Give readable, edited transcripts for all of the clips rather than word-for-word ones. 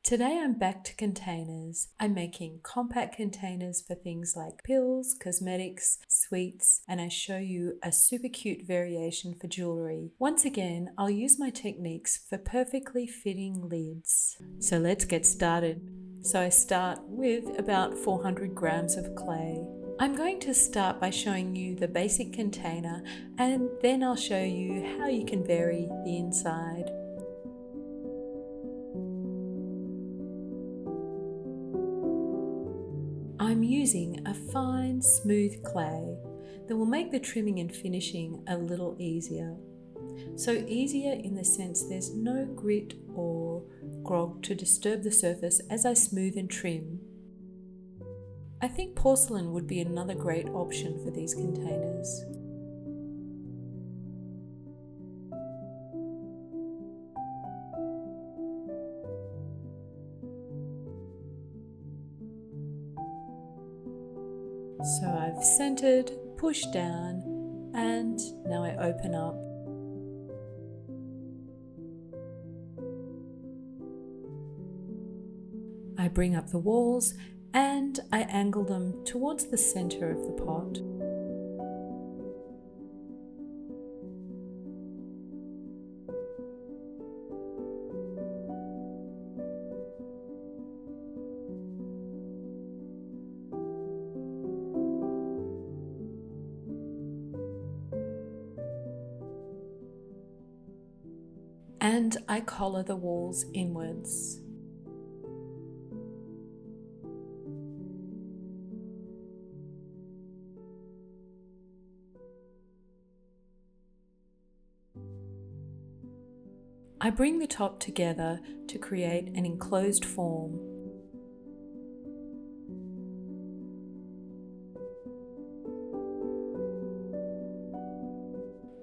Today I'm back to containers. I'm making compact containers for things like pills, cosmetics, sweets, and I show you a super cute variation for jewelry. Once again, I'll use my techniques for perfectly fitting lids. So let's get started. So I start with about 400 grams of clay. I'm going to start by showing you the basic container and then I'll show you how you can vary the inside. I'm using a fine, smooth clay that will make the trimming and finishing a little easier. So easier in the sense there's no grit or grog to disturb the surface as I smooth and trim. I think porcelain would be another great option for these containers. So I've centered, pushed down, and now I open up. I bring up the walls and I angle them towards the center of the pot. And I collar the walls inwards. I bring the top together to create an enclosed form.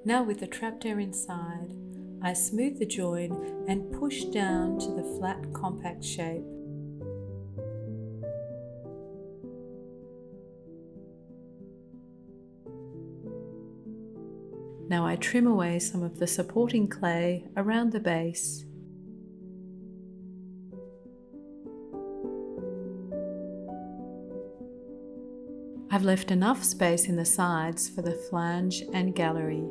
Now with the trapdoor inside, I smooth the join and push down to the flat compact shape. Now I trim away some of the supporting clay around the base. I've left enough space in the sides for the flange and gallery.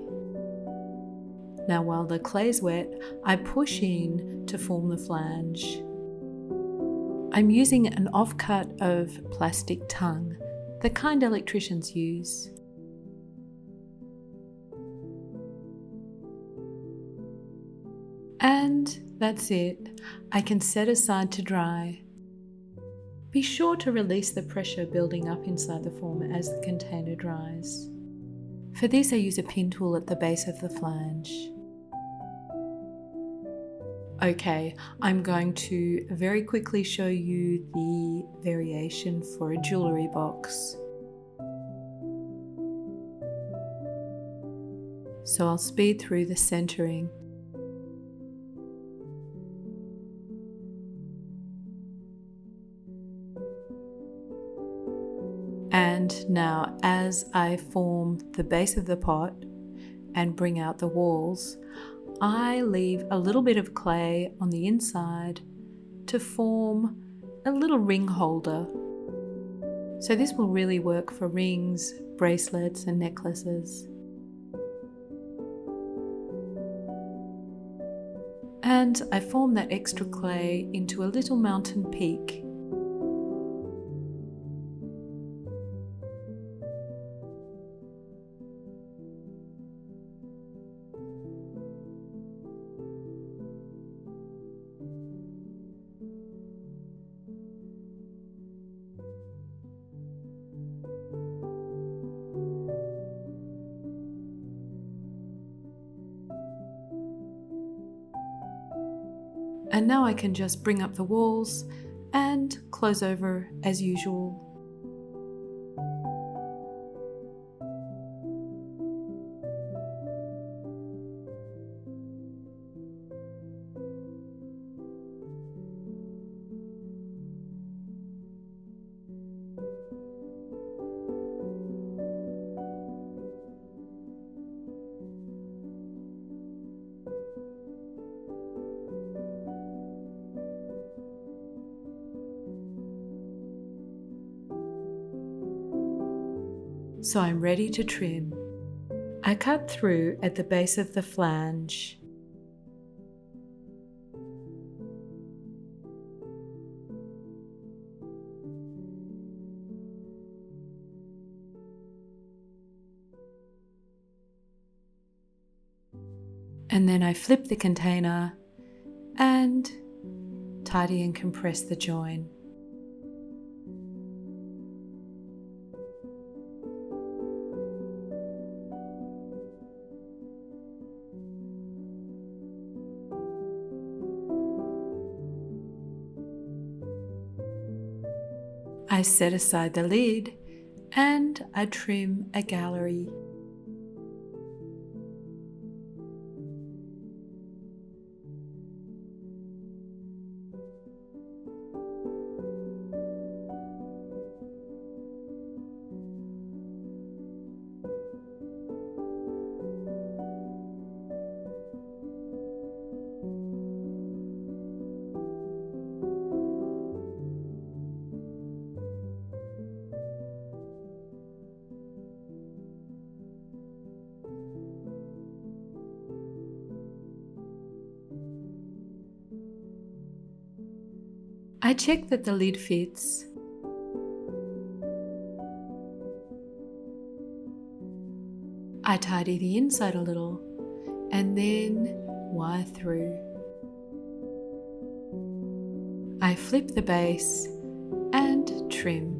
Now while the clay's wet, I push in to form the flange. I'm using an offcut of plastic tongue, the kind electricians use. And that's it. I can set aside to dry. Be sure to release the pressure building up inside the form as the container dries. For this I use a pin tool at the base of the flange. Okay, I'm going to very quickly show you the variation for a jewellery box. So I'll speed through the centering. And now as I form the base of the pot and bring out the walls, I leave a little bit of clay on the inside to form a little ring holder. So this will really work for rings, bracelets and necklaces. And I form that extra clay into a little mountain peak. And now I can just bring up the walls and close over as usual. So I'm ready to trim. I cut through at the base of the flange. And then I flip the container and tidy and compress the join. I set aside the lid and I trim a gallery. I check that the lid fits. I tidy the inside a little and then wire through. I flip the base and trim.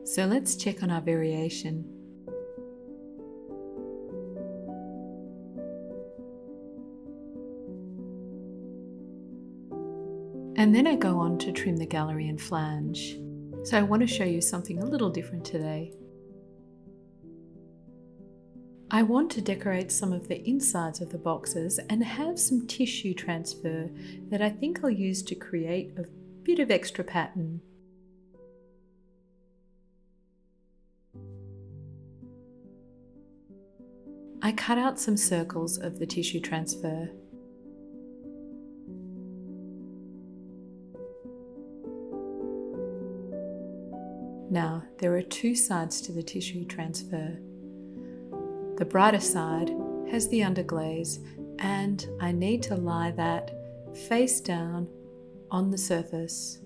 So let's check on our variation. And then I go on to trim the gallery and flange. So I want to show you something a little different today. I want to decorate some of the insides of the boxes and have some tissue transfer that I think I'll use to create a bit of extra pattern. I cut out some circles of the tissue transfer. Now, there are two sides to the tissue transfer. The brighter side has the underglaze, and I need to lie that face down on the surface.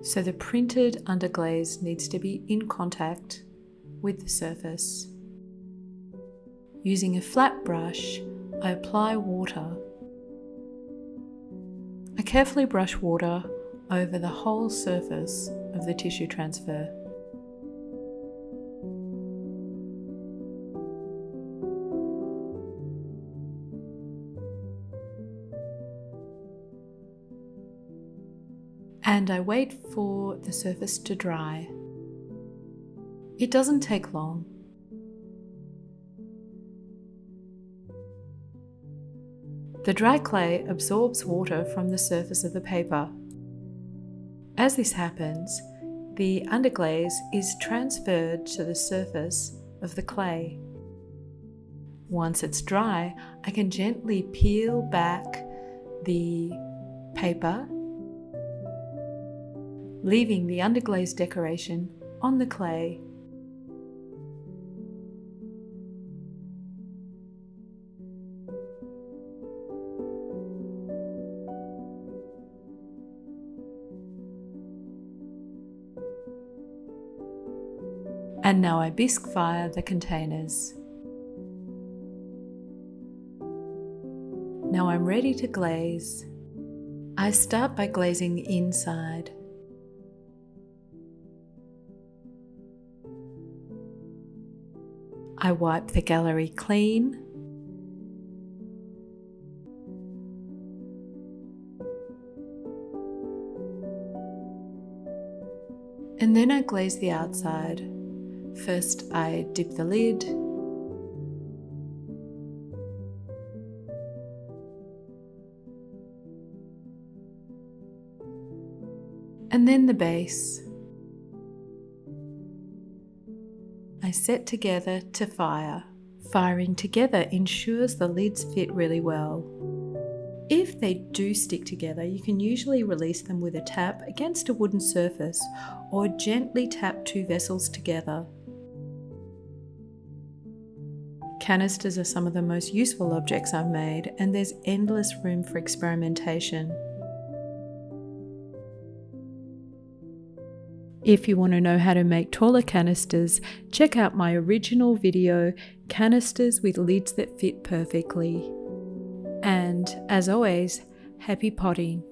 So the printed underglaze needs to be in contact with the surface. Using a flat brush, I apply water. I carefully brush water over the whole surface of the tissue transfer. And I wait for the surface to dry. It doesn't take long. The dry clay absorbs water from the surface of the paper. As this happens, the underglaze is transferred to the surface of the clay. Once it's dry, I can gently peel back the paper, leaving the underglaze decoration on the clay. And now I bisque fire the containers. Now I'm ready to glaze. I start by glazing the inside. I wipe the gallery clean. And then I glaze the outside. First I dip the lid. And then the base. I set together to fire. Firing together ensures the lids fit really well. If they do stick together, you can usually release them with a tap against a wooden surface or gently tap two vessels together. Canisters are some of the most useful objects I've made, and there's endless room for experimentation. If you want to know how to make taller canisters, check out my original video, Canisters with Lids That Fit Perfectly. And as always, happy potting!